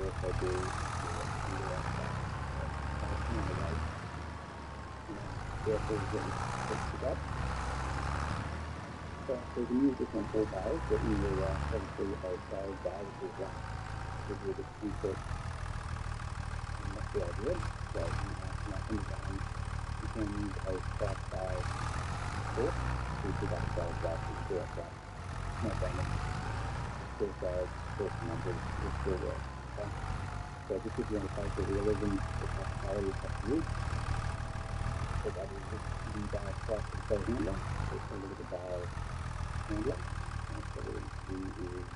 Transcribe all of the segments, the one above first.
also do your careful when it gets up. So you can use different ball bales, but in your obviously a sales bar, which is gives you this comfort, and that's the idea. So in the game, you can use a fast bale support to pick up sales bar to store it back. No damage, still sales, still numbers, it still works. Okay? So just if you want to play for realism, the practicality is up to you. But that is just the bale strike to the pro handler. So look at the bale handler. And so what we do is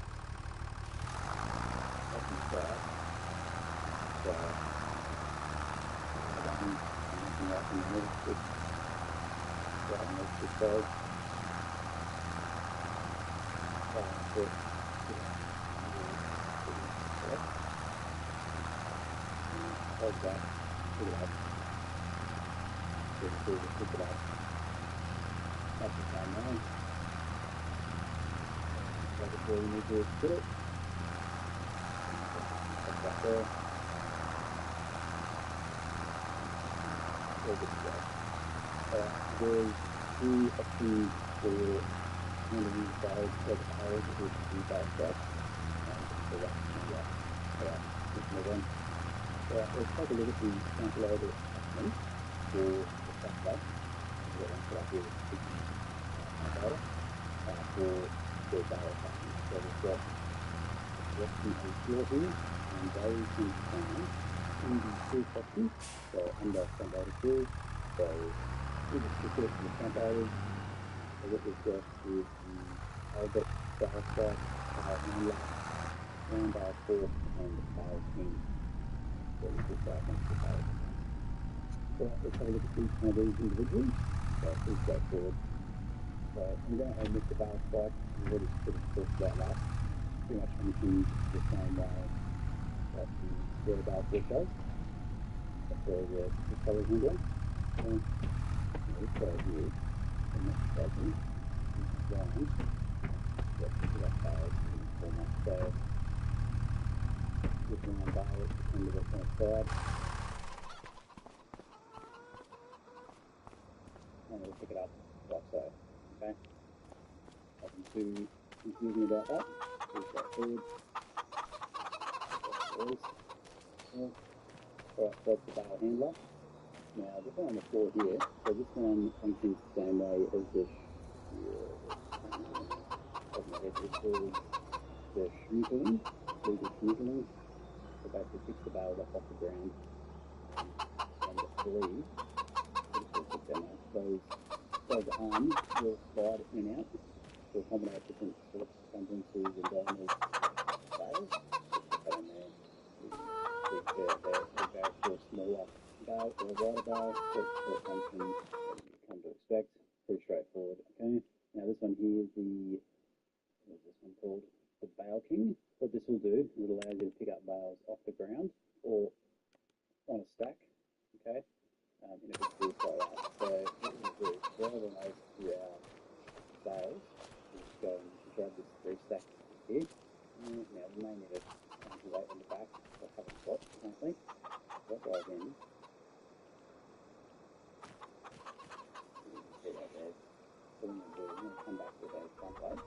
open start. So one and right in the middle, just right next to the side. Hold that, pick it up. Pick it up. That's the time now. So before you need to put it, put that there. All good to go. There's two options for handling the bales or the bales with the bale strike. So that's let's move on. Let's take a look at the front loader attachment for the front bus. We've got one right here with the front loader for the bale attachment. So we've got Western and Shorty, and those can be found in the tool section, so under front loader tools. So we just put it to the front loaders. So what we've got is the Albert bale strike, bale handler, round bale fork, and bale king. So we put that next to bale. So let's have a look at each one of these individually. So it's pretty straightforward. So I'm going ahead with the bale strike. We've already sort of talked about that. Pretty much functions the same way that the square bale fork does. That's where the colour handler. So this guy here, the next button, is round. So pick it up bales in this format. So with round bale, it's under the front side. And we'll pick it up like so. Okay? Nothing too confusing about that. Pretty straightforward. Alright, so that's the bale handler. Now this one on the floor here, so this one functions the same way as the the schmookeling, legal schmookeling. So basically picks the bales up off the ground, and I believe, just a demo, those arms will slide in and out to accommodate different circumferences and diameters of bales. Just put that on there. They go for a smaller bale or a wider bale, so it functions as you come to expect. Pretty straightforward. Okay. Now this one here is what is this one called? The bale king. What this will do is it allows you to pick up bales off the ground or on a stack. Okay. In a big group like that. So what we'll do is rather than over to our bales, we'll just go and grab this 3-stack here. Now we may need a weight on the back, so I haven't got currently. So that goes in. You can see that there. So what I'm going to do is I'm going to come back with a front load.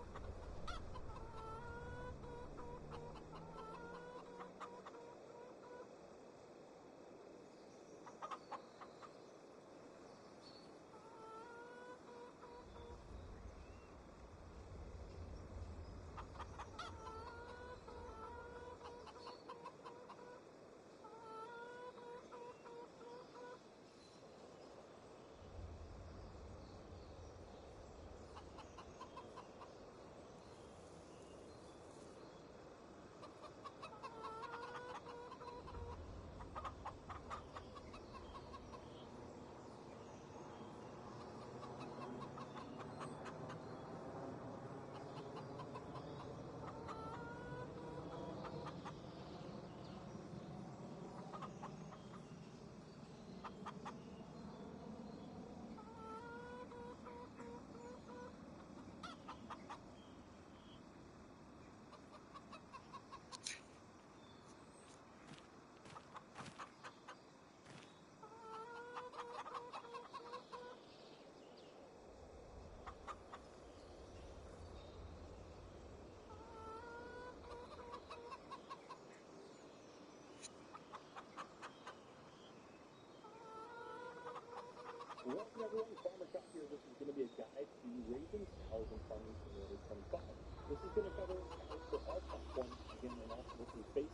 shot here, this is going to be a guide to raising cows and farming simulator 25. This is going to cover cows for all platforms, again, and also this is basic.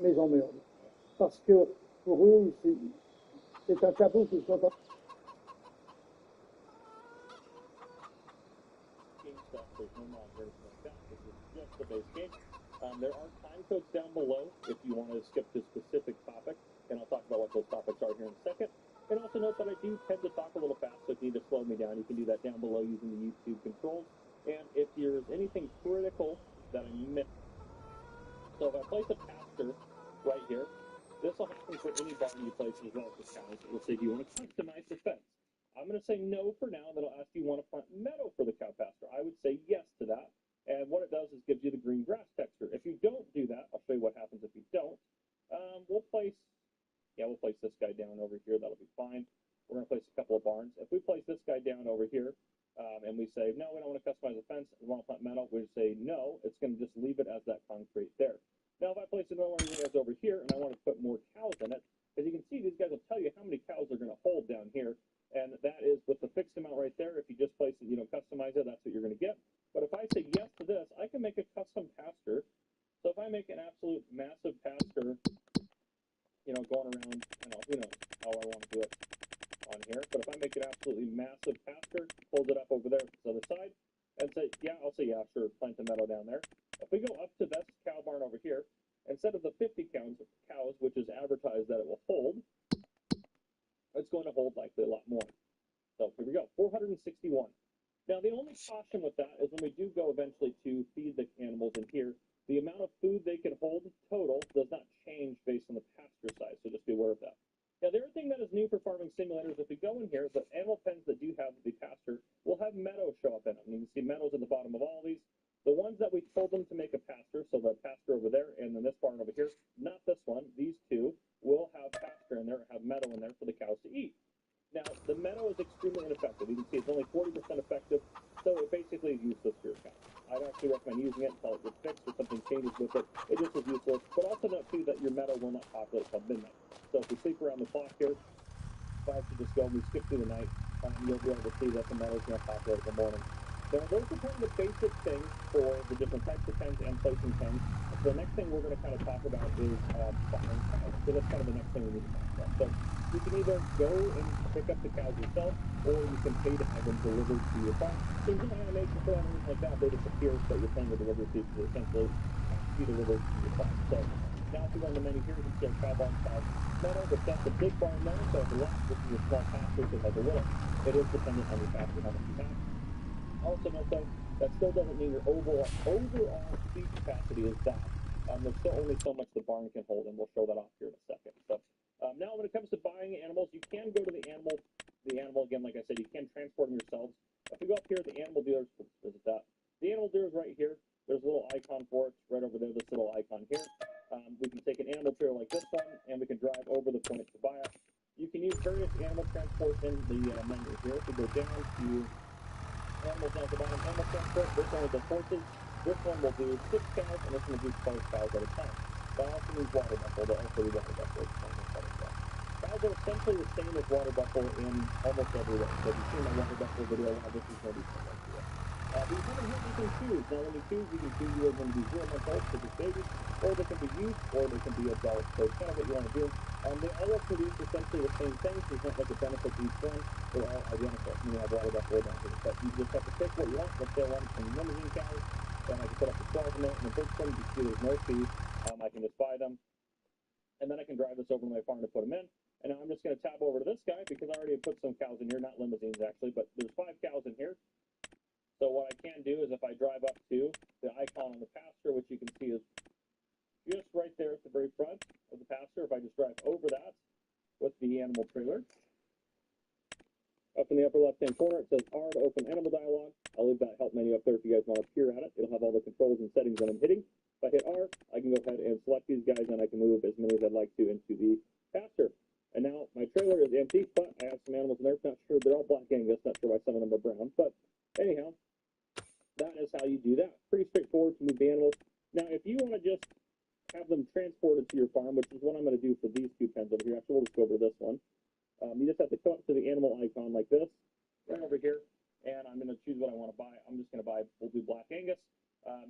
Maison Merde. Parce que pour eux, c'est un tabou qu'ils sont en Game stuff, there's no mod version like that. This is just the base game. There are time codes down below if you want to skip to specific topic, and I'll talk about what those topics are here in a second. And also note that I do tend to talk a little fast, so if you need to slow me down, you can do that down below using the YouTube controls. And if there's anything critical that I missed, so if I place a pasture right here, this will happen for any barn you place as well as cows. It will say, do you want to customize the fence? I'm going to say no for now, then I'll ask you want to plant meadow for the cow pasture. I would say yes to that. And what it does is gives you the green grass texture. If you don't do that, I'll show you what happens if you don't. We'll place this guy down over here. That'll be fine. We're going to place a couple of barns. If we place this guy down over here, and we say, no, we don't want to customize the fence, we want to plant meadow, we say no, it's going to just leave it as that concrete there. Now, if I place another one of you guys over here, and I want to put more cows in it, as you can see, these guys will tell you how many cows they're going to hold down here. And that is with the fixed amount right there. If you just place it, customize it, that's what you're going to get. But if I say yes to this, I can make a custom pasture. So if I make an absolute massive pasture, going around, who knows how I want to do it on here. But if I make an absolutely massive pasture, close it up over there to the other side, and say, I'll say, yeah, sure, plant the meadow down there. If we go up to this cow barn over here, instead of the 50 cows, which is advertised that it will hold, it's going to hold likely a lot more. So here we go, 461. Now, the only caution with that is when we do go eventually to feed the animals in here, the amount of food they can hold total does not change based on the pasture size, so just be aware of that. Now, the other thing that is new for farming simulators, if we go in here, the animal pens that do have the pasture will have meadows show up in them. You can see meadows at the bottom of all these. The ones that we told them to make a pasture, so the pasture over there and then this barn over here, not this one, these two will have pasture in there, have meadow in there for the cows to eat. Now, the meadow is extremely ineffective. You can see it's only 40% effective, so it basically is useless for your cow. I'd actually recommend using it until it gets fixed or something changes with it. It just is useless, but also note too that your meadow will not populate until midnight. So if you sleep around the clock here, if I actually just go and we skip through the night, you'll be able to see that the meadow is going to populate in the morning. Now, those are kind of the basic things for the different types of pens and placing pens. The next thing we're going to kind of talk about is farming cows. So that's kind of the next thing we need to talk about. So you can either go and pick up the cows yourself, or you can pay to have them delivered to your farm. So there's no animation for that or anything like that. They disappear, so you're paying the delivery fee to essentially be delivered to your farm. So now if you go on the menu here, you can see our cow barn cow meadow, but that's a big barn meadow, so if you want, this is a small pasture, so it has a little. It is dependent on your pasture, how much you have. Also note though, that still doesn't mean your overall feed capacity is that. There's still only so much the barn can hold, and we'll show that off here in a second. So now when it comes to buying animals, you can go to the animal again, like I said, you can transport them yourselves. If we go up here at the animal dealers, let's visit that. The animal dealer is right here. There's a little icon for it right over there, this little icon here. We can take an animal trailer like this one, and we can drive over the point to buy it. You can use various animal transport in the menu here. If we go down to animals down at the bottom, animal transport, this one will do horses, this one will do 6 cows, and this one will do 12 cows at a time. That also means water buffalo, they'll also do water buffalo at the time as well. Cows are essentially the same as water buffalo in almost every way. So if you've seen my water buffalo video, this is going to be similar to it. These women here you can choose. Now when you choose you're going to be 0 months old, because it's babies, or they can be youth, or they can be adults. So it's kind of what you want to do. They all will produce essentially the same thing, so there's not like a benefit to each one. They're all identical. You have water buffalo down here. But you just have to pick what you want. Let's say I want some limousine cows, and I can put up to 12 in it, and the big one, you see there's no fee. I can just buy them, and then I can drive this over to my farm to put them in. And now I'm just going to tab over to this guy, because I already put some cows in here, not limousines actually, but there's 5 cows in here. So what I can do is if I drive up to the icon on the pasture, which you can see is just right there at the very front of the pasture, if I just drive over that with the animal trailer, up in the upper left-hand corner, it says R to open animal dialog. I'll leave that help menu up there if you guys want to peer at it. It'll have all the controls and settings that I'm hitting. If I hit R, I can go ahead and select these guys, and I can move as many as I'd like to into the pasture. And now my trailer is empty, but I have some animals in there. Not sure they're all black Angus. Not sure why some of them are brown, but anyhow, that is how you do that. Pretty straightforward to move the animals. Now, if you want to just have them transported to your farm, which is what I'm going to do for these two pens over here. Actually, we'll just go over this one. You just have to come up to the animal icon like this, right over here, and I'm going to choose what I want to buy. I'm just going to buy, we'll do black Angus.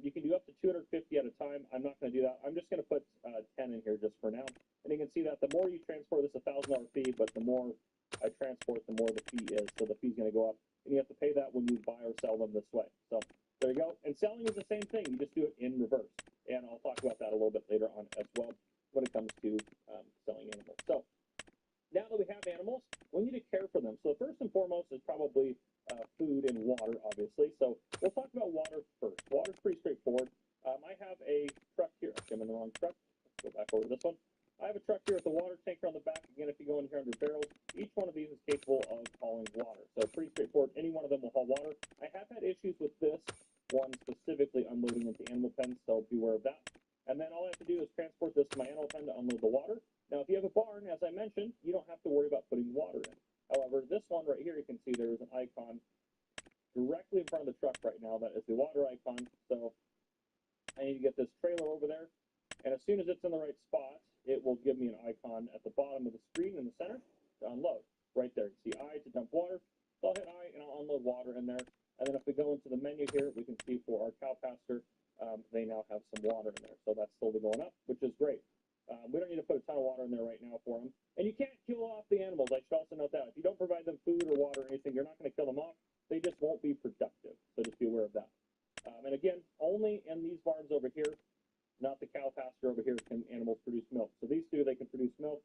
You can do up to 250 at a time. I'm not going to do that. I'm just going to put 10 in here just for now. And you can see that the more you transport, this is a $1,000 fee, but the more I transport, the more the fee is. So the fee's going to go up, and you have to pay that when you buy or sell them this way. So there you go. And selling is the same thing. You just do it in reverse. And I'll talk about that a little bit later on as well when it comes to selling animals. So now that we have animals, we need to care for them. So first and foremost is probably food and water, obviously. So we'll talk about water first. Water's pretty straightforward. I have a truck here. I'm in the wrong truck. Let's go back over to this one. I have a truck here with a water tanker on the back. Again, if you go in here under barrels, each one of these is capable of hauling water. So pretty straightforward. Any one of them will haul water. I have had issues with this one specifically unloading into animal pens, so beware of that. And then all I have to do is transport this to my animal pen to unload the water. Now, if you have a barn, as I mentioned, you don't have to worry about putting water in. However, this one right here, you can see there is an icon directly in front of the truck right now. That is the water icon. So I need to get this trailer over there. And as soon as it's in the right spot, it will give me an icon at the bottom of the screen in the center to unload. Right there. You see I to dump water. So I'll hit I and I'll unload water in there. And then if we go into the menu here, we can see for our cow pasture, they now have some water in there. So that's slowly going up, which is great. We don't need to put a ton of water in there right now for them. And you can't kill off the animals. I should also note that. If you don't provide them food or water or anything, you're not going to kill them off. They just won't be productive. So just be aware of that. And again, only in these barns over here, not the cow pasture over here, can animals produce milk. So these two, they can produce milk.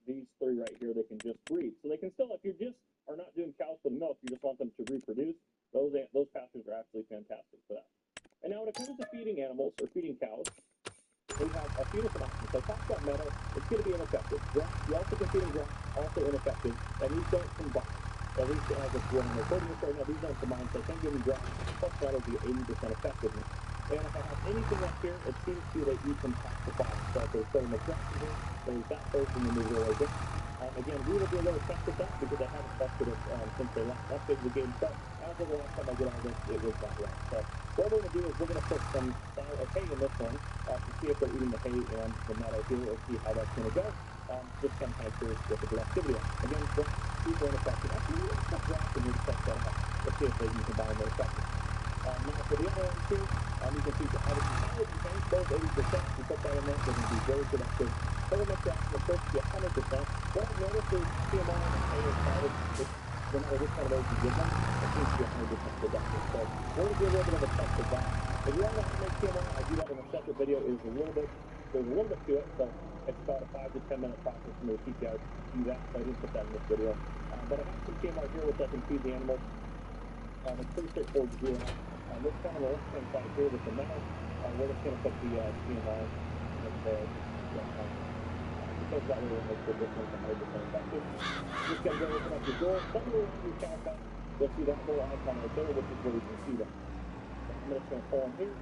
These three right here, they can just breed. So they can still, if you just are not doing cows for the milk, you just want them to reproduce, those pastures are absolutely fantastic for that. And now when it comes to feeding animals or feeding cows, we have a few different options. So I talked about meadow, it's going to be ineffective. Grass, you also can feed them grass, also ineffective. And these don't combine. At least as of when I'm recording this right now, these don't combine. So I can't give them grass, plus meadow will be 80% effectiveness. And if I have anything up here, it seems to let you can top the box. So if there's so much grass in here, there's that first, and then there's really good. Again, we will do a little test with that because I haven't tested it since they last updated the game. But as of the last time I did all this, it was that way. So what we're going to do is we're going to put some style of hay in this one to see if they're eating the hay and the meadow here, or see how that's going to go. Just kind of curious with the productivity. Again, grass, super ineffective. Actually, let's put grass in here to test that out. Let's see if they can combine those effectively. Now for the other ones here, you can see obviously cows and hens, both 80%. We put that in there, they're going to be very productive. Government grass will push to 100%. What I've noticed is TMR and hay is solid. No matter which one of those you give them, it seems to be 100% productive. So we're going to do a little bit of a test of that. If you want to make TMR, I do that in a separate video. There's a little bit to it, so it's about a 5 to 10 minute process for me to teach you how to do that. So I didn't put that in this video. But I have some TMR here which I can feed the animals. It's pretty straightforward to do that. This kind of the left-hand side here with the metal, we're just going to put the TMR in there. Because that way it makes a difference in 100% effective. Just got to go open up your door. Somewhere around your cow pack, you'll see that little icon right there, which is where you can see that. So I'm just going to pull in here.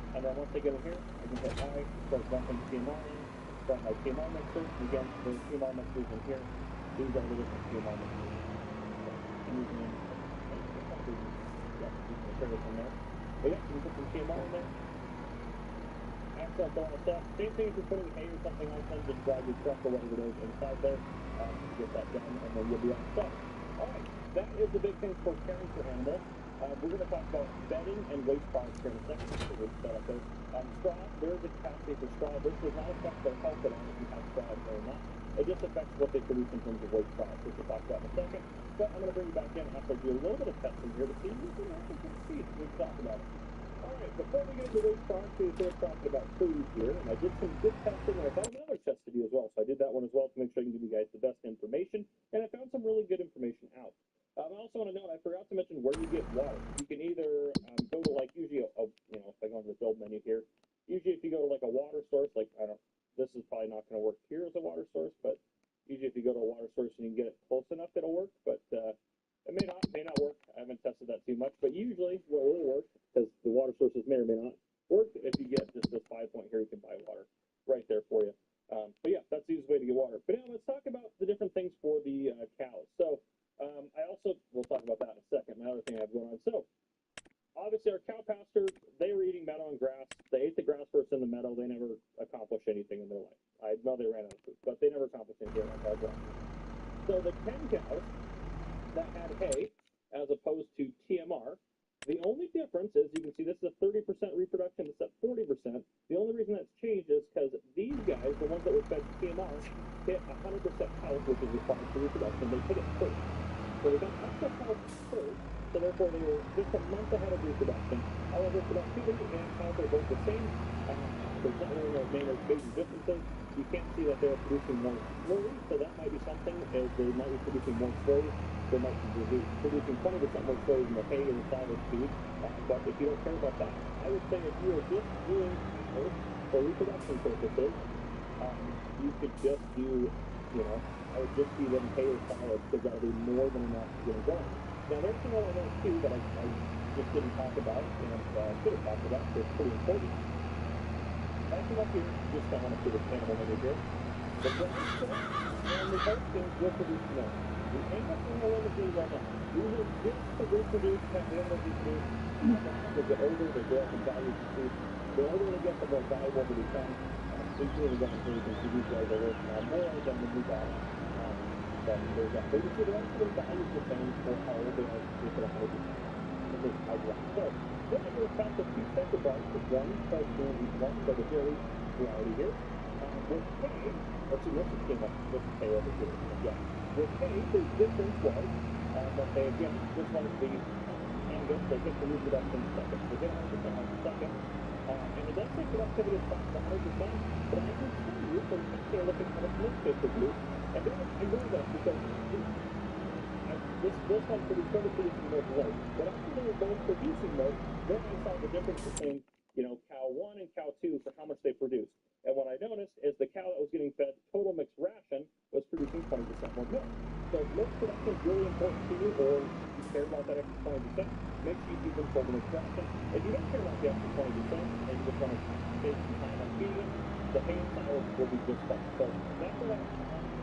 And then once I get in here, I can hit I, start dumping TMR in, start my TMR mixer. Again, there's TMR mixers in here. These are the different TMR mixers. So I'm using materials in there. But yeah, you can put some TMR in there. Access all the stuff. Same thing if you're putting hay or something on them, just drive your truck or whatever it is inside there. Get that done, and then you'll be all set. Alright, that is the big thing for caring for animals. We're going to talk about bedding and waste products here in a second. So we'll set up there. Straw, there is a capacity for straw. This does not affect their health at all if you have straw in there or not. It just affects what they produce in terms of waste products, which we'll talk about in a second. But I'm going to bring you back in after I do a little bit of testing here to see if we have some good speed. We can talk about it. Alright, before we get into waste products, we were talking about food here, and I did some good testing, and I found another test to do as well. So I did that one as well to make sure I can give you guys the best information, and I found some really good information out. I also want to note, I forgot to mention where you get water. You can either go to like usually if I go into the build menu here, usually if you go to like a water source, like this is probably not going to work here as a water source, but usually if you go to a water source and you can get it close enough, it'll work. But It may not work. I haven't tested that too much, but usually what will work, because the water sources may or may not work, if you get just this 5-point here, you can buy water right there for you. But yeah, that's the easiest way to get water. But now let's talk about the different things for the cows. So we'll talk about that in a second. Another thing I have going on. So obviously our cow pasture, they were eating meadow and grass. They ate the grass first in the meadow. They never accomplished anything in their life. I know they ran out of food, but they never accomplished anything like our grass. So the 10 cows that had hay, as opposed to TMR, the only difference is, you can see this is a 30% reproduction, it's at 40%. The only reason that's changed is because these guys, the ones that were fed TMR, hit 100% health, which is required for reproduction. They hit it first. So they got extra health first, so therefore they were just a month ahead of reproduction. However, productivity and health are both the same. There's not really no major differences. You can't see that they're producing more slowly, so that might be something, is they might be producing more slowly. They might be producing 20% more slowly than the hay or the silage feed. But if you don't care about that, I would say if you are just doing cows for reproduction purposes, you could just do, I would just feed them hay or silage, because that'll be more than enough to get them going. Now, there's another one too that I just didn't talk about, and should have talked about, because it's pretty important. I come up here, just I want to see this animal menu here. The brown stuff and the Holsteins will produce milk. The Angus and the Limousin will not. These are just to reproduce, have animals reproduce. As they get older, they grow up in value to food. The older they get, the more valuable they become. So you really don't think these guys are worth more than the new guy. But there's that. But you see, the rest of their value is the same for how old they are, just at 100%. So then I'm going to count the two separate bars, the one Holstein and one for the dairy variety here. With hay, let's see, let's just came up with hay over here. Yeah. With hay, the difference was that they, again, just like the Angus, they get the reproduction second. They get 100% on the second. And it does say productivity is back to 100%, but I can tell you, for they're looking at how much milk they produce, and then I know that because this one started producing milk late. But after they were both producing milk, then I saw the difference between, cow 1 and cow 2 for how much they produced. And what I noticed is the cow that was getting fed total mixed ration was producing 20% more milk. So if milk production is really important to you, or you care about that extra 20%, make sure you keep them total mixed ration. If you don't care about the extra 20% and you just want to save some time on feeding them, the hay and silage will be just fine. So that's what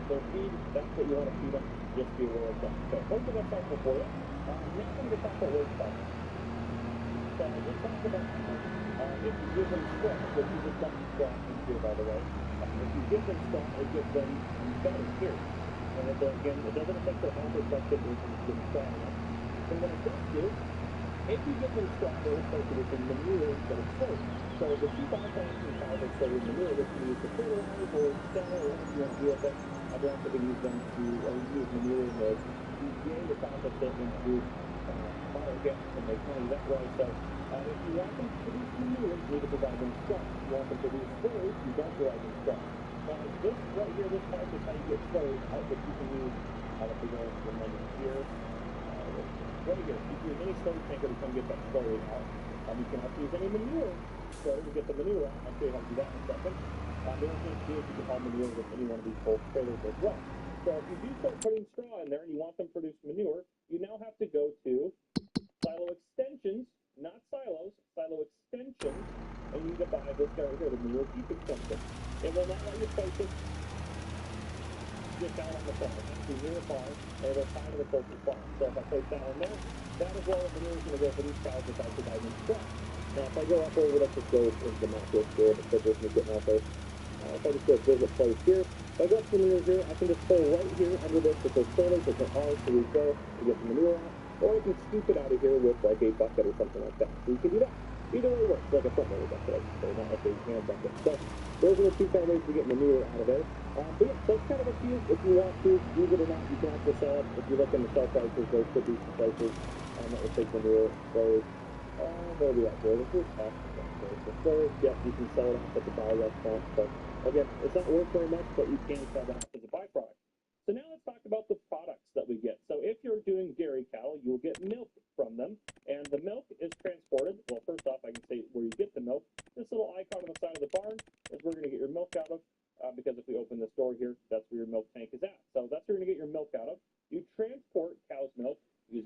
their feed, that's what you want to feed them. Just be aware of that. So hopefully that's helpful for you. Next I'm going to talk about weight stock. So I just talked about if you give them straw, which you just dumped straw in here, by the way. If you give them straw, it gives them better here. And again, it doesn't affect their health or productivity if you give them straw enough. And what it does do, if you give them straw, they will start producing manure instead of soy. So the two byproducts in cows are soy and manure, which you can use to fertilize or sell or whatever you want to do with it. I've also been using them to use manure in the EPA to process it into biogas and make money that way. So if you want them to produce manure, you need to provide them straw. If you want them to produce soy, you don't provide them straw. Now this right here, this pipe is how you get soy out, which you can use. I'll have to go into the menu here. Right here, you can use any soy tanker to come get that soy out. You can also use any manure soy to get the manure out. I'll show you how to do that in a second. The other thing to do is you can haul manure with any one of these cold trailers as well. So if you do start putting straw in there and you want them to produce manure, you now have to go to silo extensions, not silos, silo extensions, and you need to buy this guy right here, the manure heap extension. It will not let you place it just out on the farm. It has to be near a farm, and it'll tie to the closest farm. So if I place that on there, that is where the manure is going to go for these cows without providing straw. Now if I go up over, let's just go into the map real quick, the clippers and getting out there. If I just go visit place here, if I go up to the manure here, I can just pull right here under this with those trailers, with an R to refill to get the manure out, or I can scoop it out of here with like a bucket or something like that. So you can do that. Either way works, like a front loader bucket, I should say, not like a hand bucket. So those are the two kind of ways to get manure out of there. But yeah, so it's kind of up to you if you want to use it or not. You can also sell it. If you look in the sell prices, there could be some prices that will take manure. So where are we at here? This is storage. Yep, you can sell it off at the biogas plant. So again, it's not worth very much, but you can sell that off as a byproduct. So now let's talk about the products that we get. So if you're doing dairy cattle, you'll get milk from them, and the milk is transported. Well, first off, I can say where you get the milk. This little icon on the side of the barn is where you're going to get your milk out of, because if we open this door here, that's where your milk tank is at. So that's where you're going to get your milk out of. You transport cow's milk using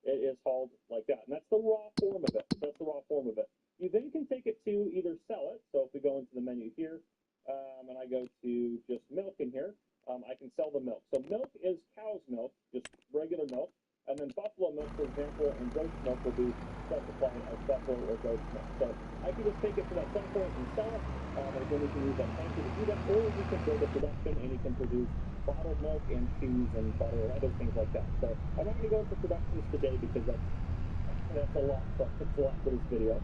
it is hauled like that. And that's the raw form of it. That's the raw form of it. You then can take it to either sell it. So if we go into the menu here, and I go to just milk in here, I can sell the milk. So milk is cow's milk, just regular milk. And then buffalo milk, for example, and goat's milk will be specified as buffalo or goat's milk. So I can just take it to that sell point and sell it, and then we can use that tanker to do that, or we can build a production and you can produce bottled milk and cheese and butter and other things like that. So I'm not going to go into productions today because that's a lot. So it's a lot for this video.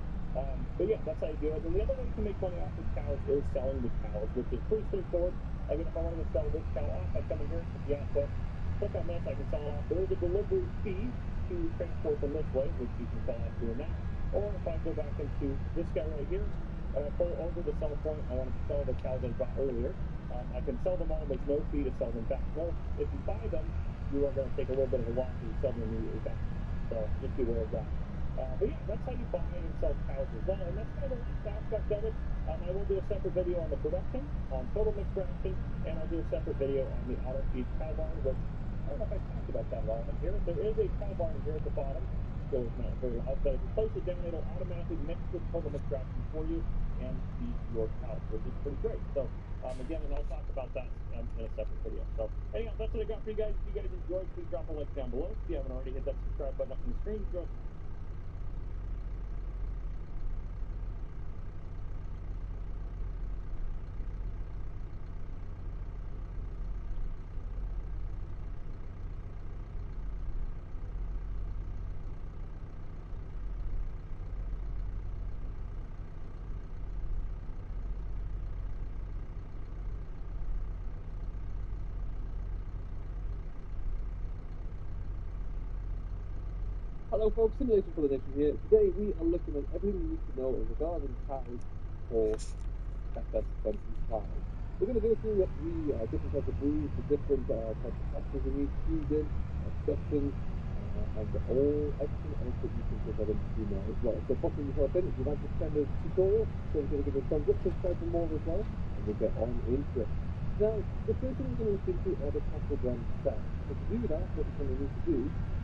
But yeah, that's how you do it. And the other way you can make money off of cows is selling the cows, which is pretty straightforward. Again, if I wanted to sell this cow off, I come in here, hit the output, click on this, I can sell it off. There is a delivery fee to transport them this way, which you can sell off doing that. Or if I go back into this guy right here, and I pull over the sell point, I want to sell the cows I bought earlier. I can sell them all. There's no fee to sell them back. No, if you buy them, you are going to take a little bit of a loss if you sell them immediately back. So just be aware of that. But yeah, that's how you buy and sell cows as well. And that's kind of the last aspect of it. I will do a separate video on the production, on total mixed ration, and I'll do a separate video on the auto feed cow barn, which I don't know if I talked about that at all in here. There is a cow barn here at the bottom. Still is not very loud, but if you place it down, it'll automatically mix the total mixed ration for you and feed your cows, which is pretty great. So again, and I'll talk about that in a separate video. So anyhow, that's what I got for you guys. If you guys enjoyed, please drop a like down below. If you haven't already, hit that subscribe button up on the screen. Hello folks, Simulation for the Nation here. Today we are looking at everything you need to know regarding cows for FS25. We're going to go through the different types of breeds, the different types of pastures you need, feeding, productions, and everything else that you can think of to know as well. So box yourself in if you like this kind of tutorial, don't forget to give it a thumbs up, subscribe for more as well, and we'll get on into it. Now, the first thing we're going to look into are the pasture brand stats. So to do that, what we're going to need to do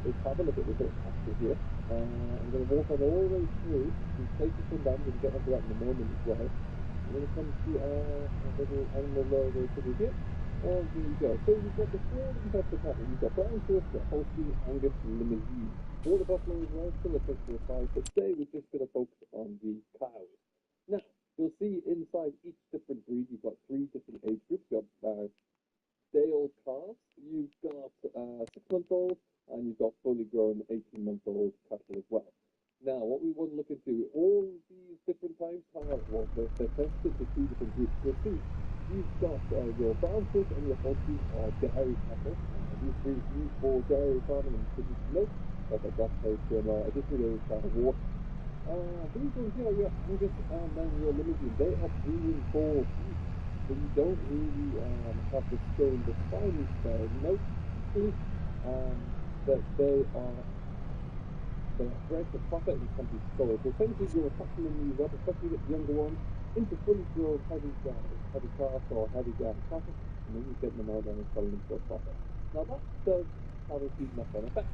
is have a look at this little pasture here. I'm going to walk on all the way through to places from them. We'll get onto that in a moment as well. We're going to come to our little animal logo thing here. And here we go. So we've got the four different types of cattle. We've got Brown Forster, Holstein, Angus, and Limousin. Border Buffalo as well, similar principle size, but today we're just going to focus on the cows. Now, you'll see inside each different breed, you've got three different age groups. You've got day-old calves, you've got 6-month-old, and you've got fully grown 18-month-old cattle as well. Now, what we want to look into, all these different types have, well, they're tested to two different groups. You'll see, you've got your Brown Force and your Holstein are dairy cattle. These breeds used for dairy farming and producing milk, like a gas station, additionally they require water. These ones here, your Angus and then your Limousin, they are breeding for beef. So you don't really have the same defined milk teeth, but they are bred for profit and can be sold. So essentially you're fattening these up, especially the younger ones, into fully grown heavy calf or heavy cattle, and then you get them out there and selling them for a profit. Now that does have a huge knock-on effect,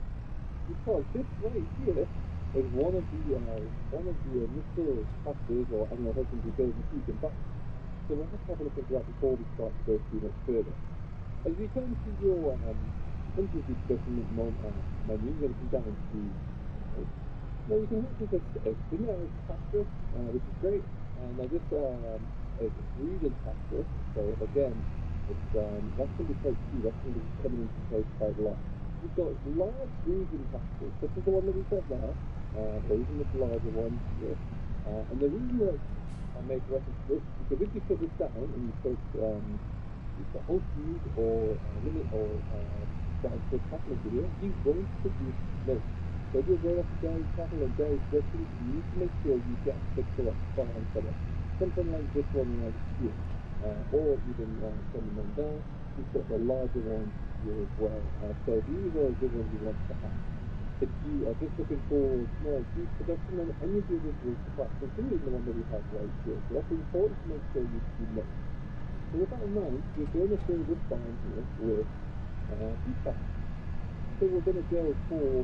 because this right here is one of the initial pastures or animal husbandry building you can buy. So we'll have to have a look into that before we start to go too much further. As you come to your production menu, you're going to come down to now you can notice a generic pasture, which is great. Now this is a breeding pasture, so again, that's going to be quite key. That's going to be coming into play quite a lot. You've got large breeding pastures, such as the one that we've got now, or even this larger one here. And the reason that I make reference to this is because if you put this down and you put Holstein or limit or Brown Force cattle into here, you won't produce milk. So if you're going after dairy cattle and dairy production, you need to make sure you get a fixer up farm for it. Something like this one right here, or even sending them down. You've got the larger ones here as well. So these are good ones you want to have. If you are just looking for small beef production, then any of the others will suffice, including the one that we have right here. So that's important to make sure you know. So with that in mind, we're going to fill this barn here with beef fat. So we're going to go for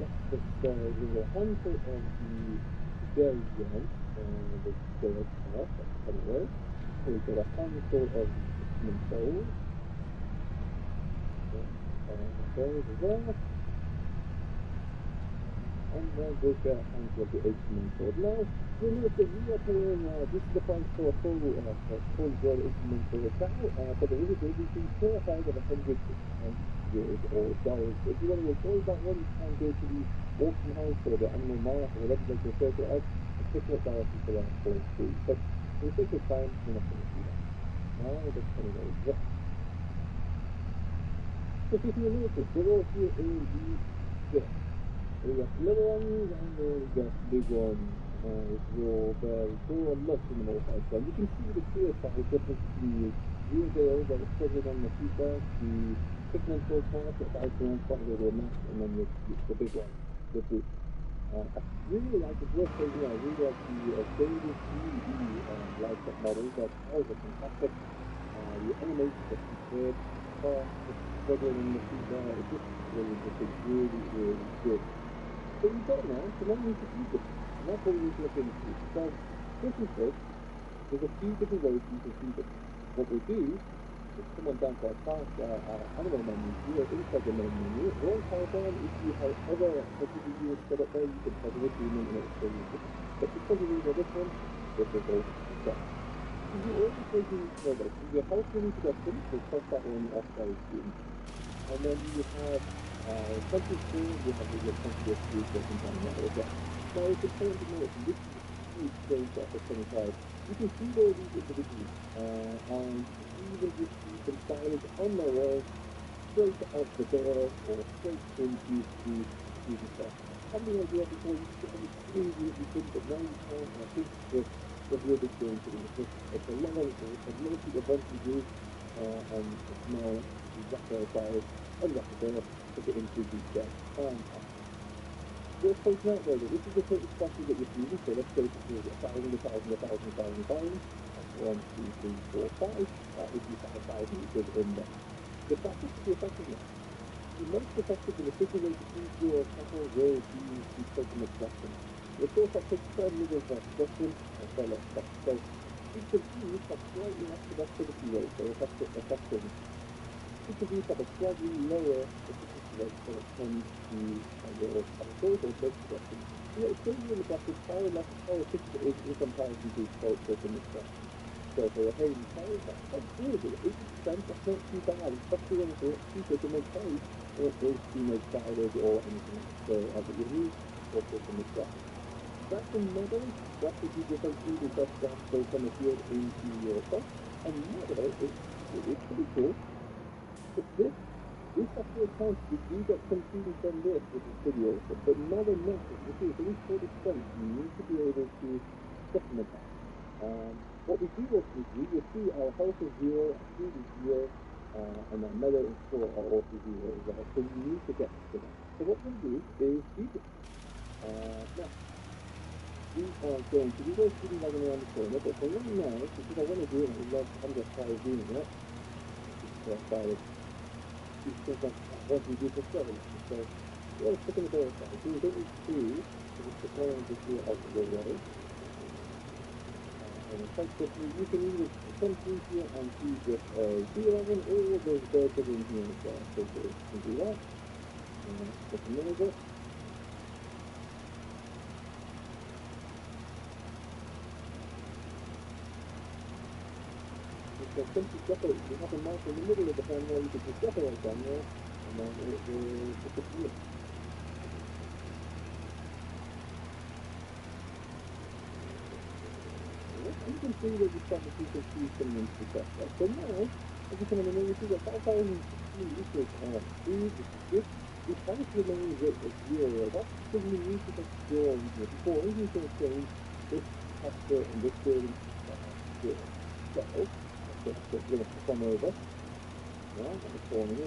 let's just give it a handful of the Dairy Young, the Dairy Car, that's coming away. We've got a handful of the Cinnamon Souls. Those as well. And then we've got a handful of the Cinnamon Souls. Now, you'll notice that we are paying, this is the price for a full grade Cinnamon Souls now, but there is a day between certified of 100 euros or dollars. If you want to avoid that one, you can go to the auction house or the animal mart or whatever they refer to it as and pick up directly for that for free. But for the sake of time, we're not going to do that. Now, that's kind of very good. So if you notice, we're all here in the dip. We got little ones and we got big ones. Raw berries, raw lots in the motorcycle. So you can see the clear size difference between the Weardale that is struggling on the seatbelt, the pigment full part that's out around quite a little mess, and then the big one, the boot. I really like it's worth taking out. I really like the David ED livestock models. That cars are fantastic. The animation is superb. The car is struggling in the seat there. It's just really good. So you've got it now, so now you need to keep it. And that's what we need to look into. So, first and first, there's a few different ways you can keep it. What we'll do is come on down to our animal menu here, inside the main menu. Roll power down, if you have other particular units set up there, you can plug it with you and it'll show you this. But because you need this one, this will go to stop. You also take in your health reproduction, we'll cross that one off very soon. And then you have country screen, you have your country of food that can come out as well. Now it's important to note, this is a huge change at the 25. You can see all these individually, and even just see some silage on their way, straight off the door, or straight into the stuff. Something like that before you get any crazy if you could, but now you can't, and I think the real big change to it. It's a lot of people want to do, and it's now exactly outside, and that's the door, put it into the stuff. Worth pointing out though that this is the total capacity that you're using, so let's say it's 1,000. That's 1, 2, 3, 4, 5. That would be 5,000 liters in there. The fastest to effectiveness. The most effective and efficient way to feed your cattle will be to take an extraction. Of course, that takes 5 liters of extraction and so less stuff. So each of these have slightly less productivity rate, so effective. Each of these have a slightly lower efficiency rate, so it tends to your chemicals or base production. It's still really effective, far efficient it is in comparison to taking extraction. So for a hay and cow, that's really good. 80%, that's not too bad, especially when it's cheaper to make hay or it is to make silage or anything else. So as it would need, or taking extraction. That's in meadow, that's what you get from food and best gas goes from the field into your crop. And meadow is pretty cool. But this actually accounts, we do get some feeding from this, which is pretty awesome. But meadow method, you see, it's only 40%, you need to be able to supplement that. What we do also do, you'll see our health is 0, our food is 0, and our meadow and straw are also 0 as well. So you need to get to that. So what we'll do is feed it. Now, we are going to do those feeding wagon around the corner, but for right now, because I want to do it, I'm just tired doing that. Because I want to do for 7. So, we're sticking the door aside. So we don't need to do, so just put one of the gear out the door ready. And effectively, you can either come through here and feed with a G11 or there's birds that are in here as well. So you can do that. Just a minute ago. So simply separate, you have a mark in the middle of the fan where you can just separate down there, and then it will disappear. You can see that you start to see some food coming into the sector. So now, as you can imagine, you see that 5,016 liters of food is good. The price remains at 0. That's because you need to get zero in here. Before anything can change, this texture and this building is 0. So, we're going to come over. Now, I'm going to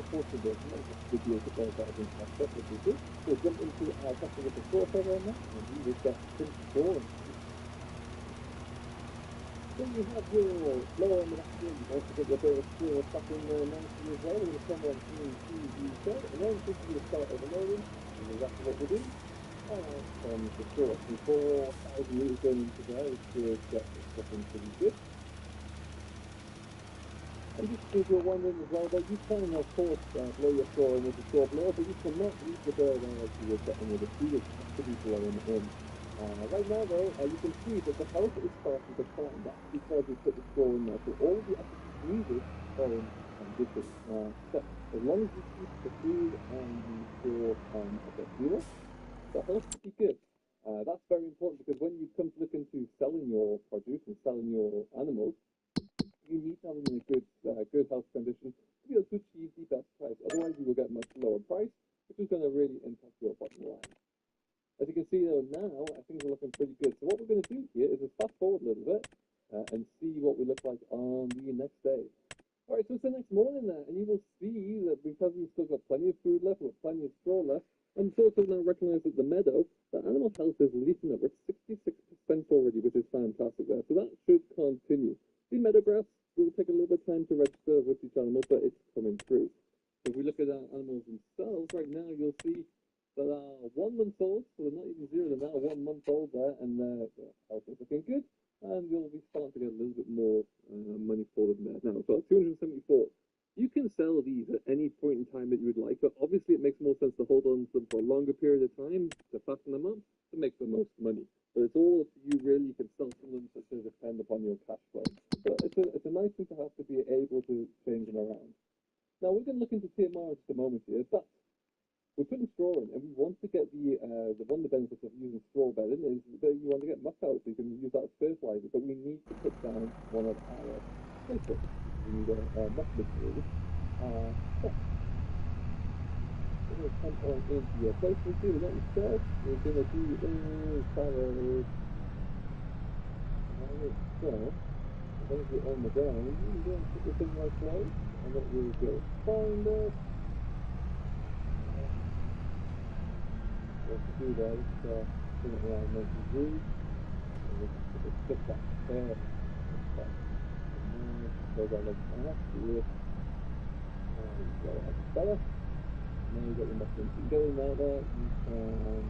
force the building. I'll just video the bird that I've been touched up, which is good. We'll jump into our sector with the floor cover on that, and we will get some drawing. So you have your lower end of that here, you also get your bit of steel stuck in there nicely as well. We're going to come on to the show, and then this is the start of the loading. is exactly what we'll do. From the store, 4,000 litres going into there, which should get this looking pretty good. And just if you're wondering as well, that you can, of course, blow your straw in with the straw blower, but you cannot leave the bird on like you would getting with a feeder. It has to be blowing in. Right now, though, you can see that the house is starting to climb. That's because we put the straw in there. So all the effort needed are in condition. So as long as you keep the food and the straw at the feeder, the house will be good. That's very important because when you come to look into selling your produce and selling your animals, you need to have them in a good health condition to be able to achieve the best price. Otherwise, you will get much lower price, which is going to really impact your bottom line. As you can see though now, things are looking pretty good. So what we're going to do here is just fast forward a little bit and see what we look like on the next day. Alright, so it's the next morning there, and you will see that because we've still got plenty of food left, with plenty of straw left, and it's also now recognised that the meadow, the animal health is leaping up. We're 66% already, which is fantastic there. So that should continue. The meadow grass will take a little bit of time to register with each animal, but it's coming through. If we look at our animals themselves, right now you'll see that are 1 month old, so they're not even 0, they're now 1 month old there, and their health is looking good, and you'll be starting to get a little bit more money for them there. Now, so 274. You can sell these at any point in time that you would like, but obviously it makes more sense to hold on to them for a longer period of time, to fatten them up, to make the most money. But it's all up to you really. You can sell some of them to depend upon your cash flow. But it's a nice thing to have to be able to change them around. Now we're going to look into TMR in just a moment here, but we're putting straw in, and we want to get one of the benefits of using straw bedding is that you want to get muck out, so you can use that as fertilizer, but we need to put down one of our filters. We need a muck mixer really. So we're going to come on into your place and see what we said. We're going to do salad. So, as long as we're on the ground, you can go and put the thing like that, and it will go find it. What to do there is bring it around nice and good, and we can put the stick back there, so that like that, here, and go like better. Now you've got your mushroom going now there, you can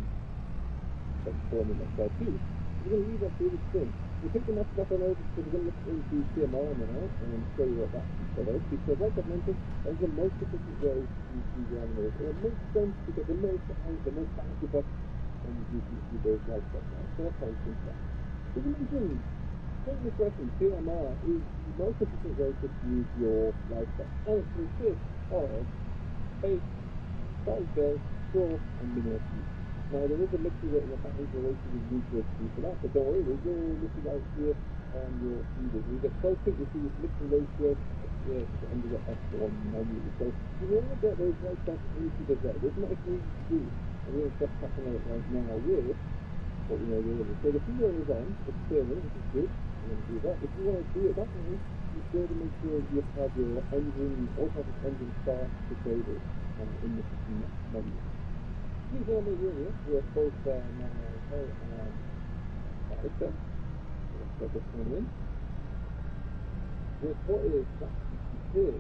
put form in like that too. We're going to leave that really thin. We'll take the next step on over because we're going to look into TMR now and show you what that can put out, because like I've mentioned, there's the most efficient way to feed your animals. And it makes sense because the most bang you buck when you do those livestock now. So that's how we think that. So you mentioned, don't regression, TMR is the most efficient way to feed your livestock. And it consists of hay, salt gels, straw, and mineral feed. Now there is a mixture in the package related to nutrient feed for that, but don't worry, we're looking out here on your feeders. We get close to it, you see this mixing ratio here under the F1 menu. So you want to get those livestock into the bed. It's not easy to do, and we're going to start tapping out right now with what we know earlier. So the feeder is on, it's turning, which is good. We're going to do that. If you want to do it that way, be sure to make sure you have your engine, automatic engine start disabled in the system menu. These are over here with both now hay and livestock. Let's get this one in. With what is here,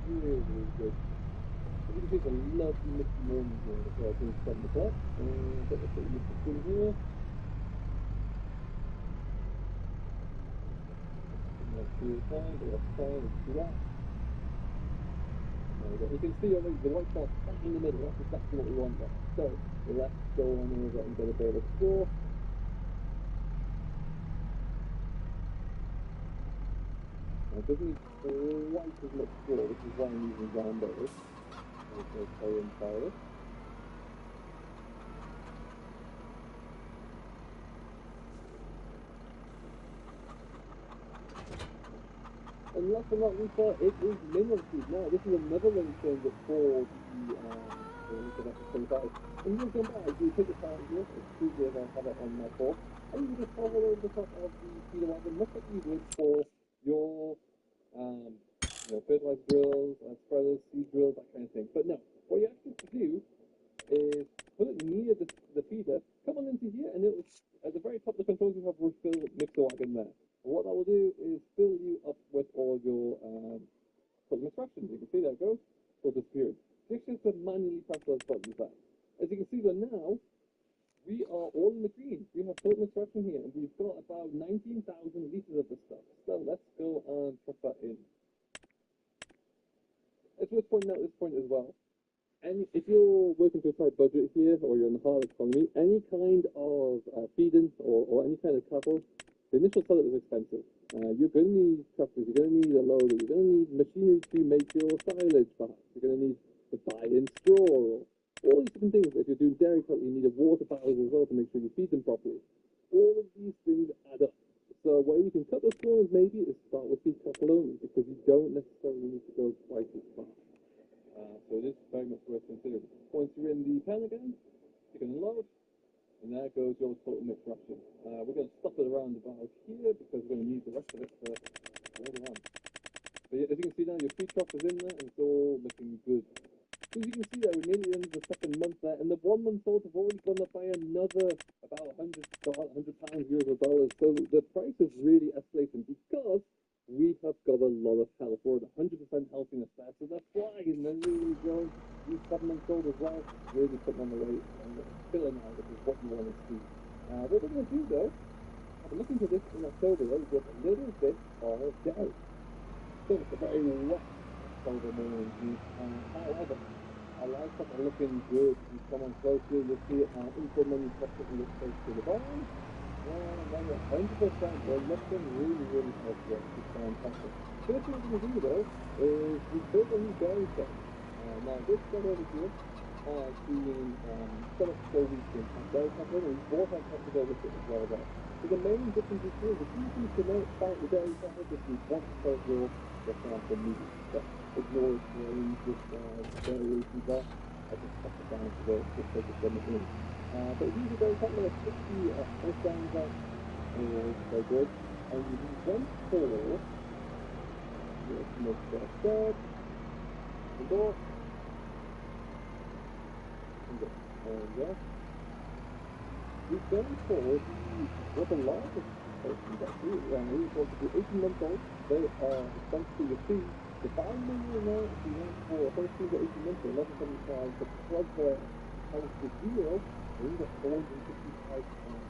really, really good. So we can see some lovely misty morning here as well, being 7 o'clock, and get the pretty misty thing here. Let's see the time, let's do that. You can see already the white spot right in the middle. That's exactly what we want there. So let's go on over and get a bit of straw. Now, it doesn't need quite as much straw, which is why I'm using ground bales. Okay, play inside it. And last but not least, it is mineral feed. Now, this is another range change for the F-25. And you can buy, you take it down here, it's 2 years, I have it on my fork, and you just follow over the top of the feeder wagon, much like you would for your fertilizer drills, spreaders, seed drills, that kind of thing. But no, what you actually have to do is put it near the feeder, come on into here, and it will, at the very top of the controls you have refill mixer wagon there. And what that will do is fill you up with all your instructions. You can see that it goes, so disappears. Just to manually press those buttons. looking here, and we've got about 19,000 litres of the stuff. So let's go and put that in. It's worth pointing out at this point as well. And if you're working to a tight budget here, or you're in the hard economy, any kind of feeding or any kind of cattle, the initial setup is expensive. You're going to need tractors, you're going to need a loader, you're going to need machinery to make your silage perhaps, you're going to need to buy in straw, all these different things. If you're doing dairy cattle, you need a water bowels as well to make sure you feed them properly. All of these things add up. So where you can cut those corners maybe is start with feed cattle only, because you don't necessarily need to go quite as far. So it is very much worth considering. Once you're in the pen again, you can unload, and there goes your total mix ration. We're going to stop it around about here because we're going to need the rest of it for later on. But yeah, as you can see now, your feed crop is in there, and it's all looking good. So as you can see there, we're nearly into the second month there, and the 1 month old have already gone up by another about £100, euros or dollars. So the price is really escalating because we have got a lot of health. We're at 100% healthiness there, so they're flying, they're really growing. These 7 months old as well, really putting on the weight and filling out, which is what you want to see. What we're going to do though, I've been looking at this in October with a little bit of doubt. So it's a very wet October morning, however, our livestock are looking good. If you come on closer, you'll see our info menu possibly look close to the bottom. And then at 100%, they're looking really, really healthy. It's fantastic. First thing we're going to do though is we built a new dairy shed. Now this shed over here has been set up so we can have dairy cattle, and we bought our cattle over it as well there. So the main difference is here, the key thing to know about the dairy cattle is you want to sell your sample meat. Ignore it, just variations there. I just cut it down to the just take it from it in. But these are very popular 60 touchdowns there. So good. And you need 1 4. Let's make that third. And go. And go. And go. We've done for what the largest person that do. We're going to be 18 months old. They are essentially your feed. The 5 million now, if you went for a 13 to 18 months, 1175, but because the house is zero, we got 465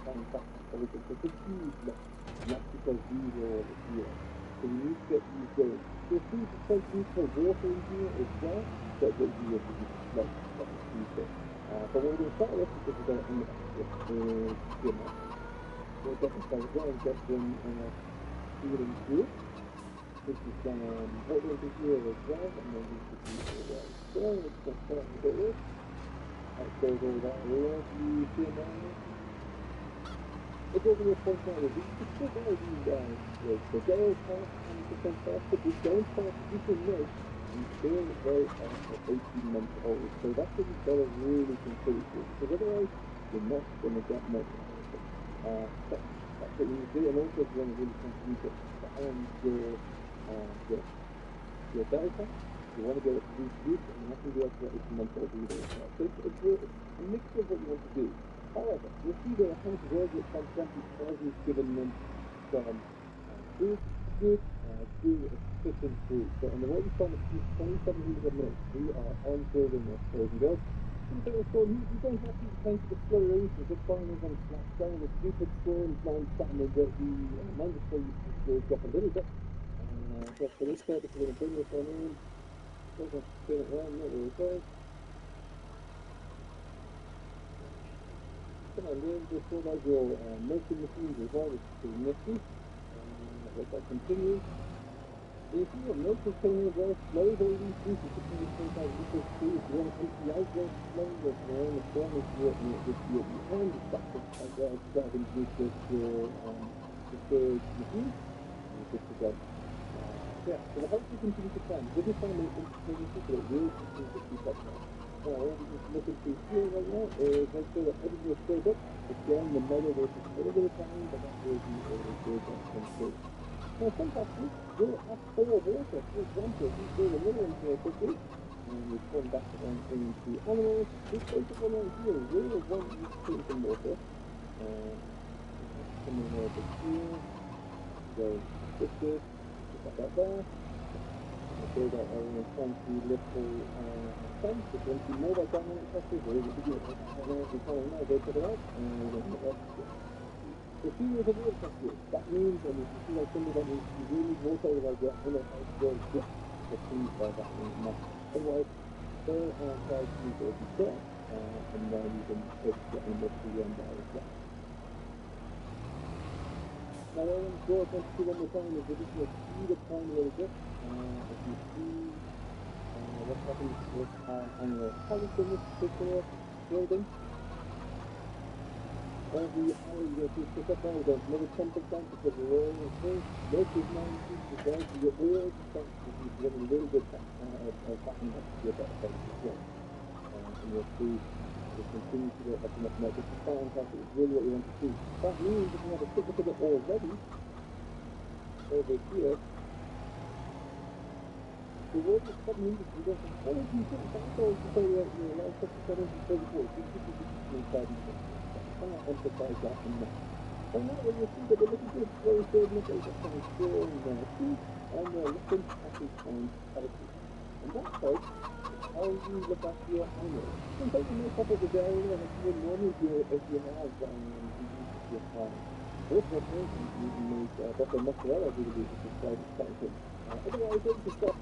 pounds back. So it's a huge loss, and that's because these are all zero. So you need to get these going. You'll see the need for water in here as well, but the zero to be slow. That's a key thing. But what we're going to start with is we're going to end up with GMO. We'll get them started there and get them feeding through. This is what we'll do here as well, and then we should do it as well. So let's just start with it. That goes all that lovely GMO. It's over the point now that we can still buy these guys. The Gales cost 20% off, but we don't cost equal milk until they are 18 months old. So that's what you've got to really consider, because otherwise you're not going to get much out of it. That's what you need to do, and also if you want to really contribute it to your dairy farm, you want to be able to reproduce, and you're not going to be able to get 18 months old either. So it's a mixture of what you want to do. However, you'll see that the house is already at 10% because we've given them some food, good, efficient food. So, and they've already started to produce 27 litres of milk. We are on building this, boys and girls. You don't have to depend on the exploration, just farmers on flat down the stupid storms, non-standard that the mandatory will drop a little bit. But for this purpose, we're going to bring this one in, we're going to spin it around, not really okay. Come on, we'll just sort out your milking machines as well, which is pretty nifty. Let that continue. You see your milk is coming in very slow, all these juices are coming in 25 litres too. If you want to empty out your slow, there's no one that's wrong with you and the stuff as well, starting with just your preferred machine, and you're good to go. Yeah, so the hope we continue to plan. With this family instantaneously, so it will continue to keep up now. Now, all we just looking through here right now is make sure that everything is filled up. Again, the mother will take a little bit of time, but that will be a good control. Now, some customers will ask for water. For example, if you fill a little into here quickly, and you turn back into animals, this basic one right here will want you to put some water. Come in over here, go this way. That there. We'll build out our fancy little fence. If you want to see more about downloading testers, there is a video on the channel now. Go check it out. And we're going to get that. So The series of water pressure, that means, and if you see like something that needs to be really water out of your inner house will just achieve by that one. Otherwise, there are tries to use open share, and then you can take the end of the end there as well. Now, what I want to draw attention to one more time is we're just going to speed up time a little bit. If you see what happens with on your house in this particular building, every hour you go through pick up now, we've got another 10% because we're all in full. Most of 90 as well, so your oil consumption is getting a little bit backing up to your better place as well. And you'll see it continue to go up and up and up. This is fantastic, it's really what we want to see. That means if you have a quick look at it already, over here, the water is coming in, you go from 435 dollars to 38, you're allowed to 734, so you should be inside and cannot emphasize that enough. And now when you see that they're looking good, very good, look at that kind of still in there too, and they're looking happy and healthy. And that helps how you look after your animals. Sometimes you make up of the dairy and it's more normal if you have your farm. This one you can make buffalo mozzarella, really, which is quite exciting. Otherwise, it's just